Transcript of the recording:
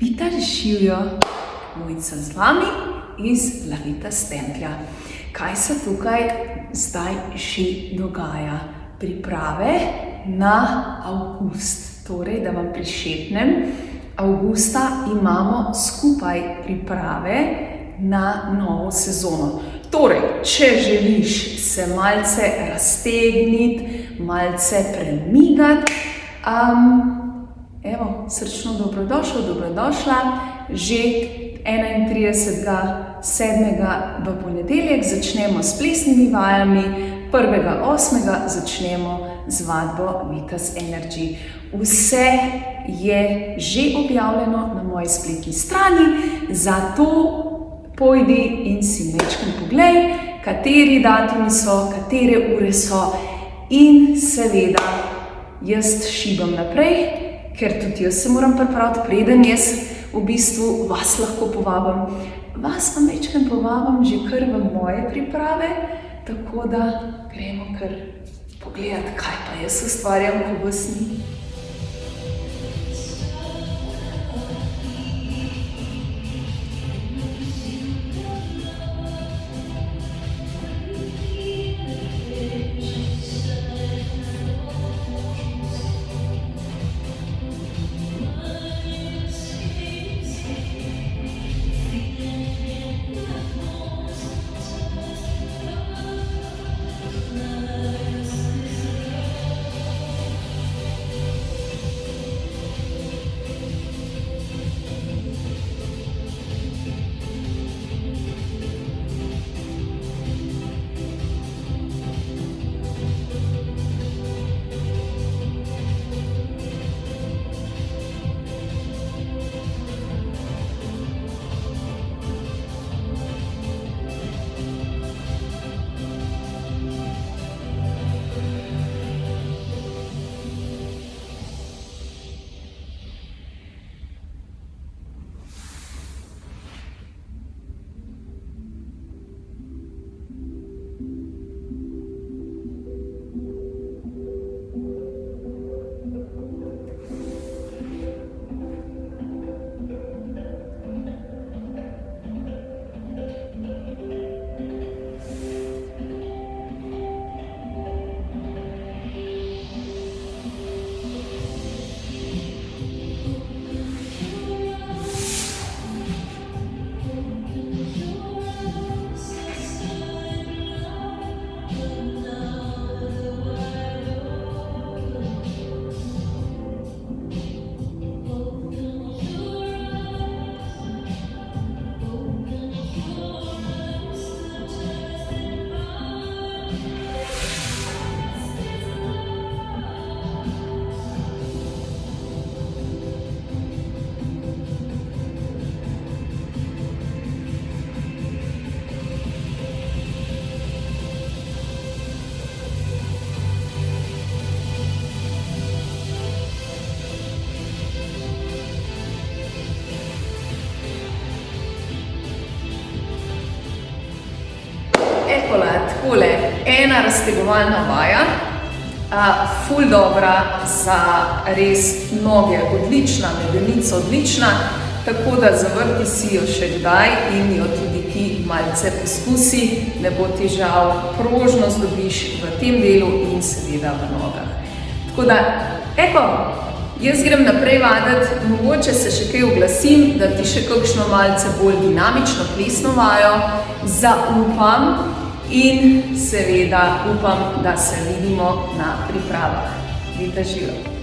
Vita živijo, Mojca z vami iz Lavita s Templja. Kaj se tukaj zdaj že dogaja? Priprave na avgust. Torej, da vam prišepnem, avgusta imamo skupaj priprave na novo sezono. Torej, če želiš se malce raztegniti, malce premigati, evo, srčno dobrodošel, dobrodošla. Že 31.7. v ponedeljek začnemo s plesnimi vajami, 1.8. začnemo z vadbo Vitas Energy. Vse je že objavljeno na moji spletni strani, zato pojdi in si majčkeno poglej, kateri datumi so, katere ure so in seveda jaz šibam naprej, ker tudi jaz se moram pripraviti, preden jaz v bistvu vas lahko povabim. Vas pa majčkeno povabim že kar v moje priprave, tako da gremo kar pogledati, kaj pa jaz ustvarjam, ko vas ni. Takole, ena raztegovalna vaja, ful dobra za res noge, odlična, medenica odlična, tako da zavrti si jo še kdaj in jo tudi ti malce poskusi, ne bo ti žal, prožnost dobiš v tem delu in seveda v nogah. Tako da, evo, jaz grem naprej vaditi, mogoče se še kaj oglasim, da ti še kakšno malce bolj dinamično plesno vajo zaupam. In seveda upam, da se vidimo na pripravah. Vita živijo.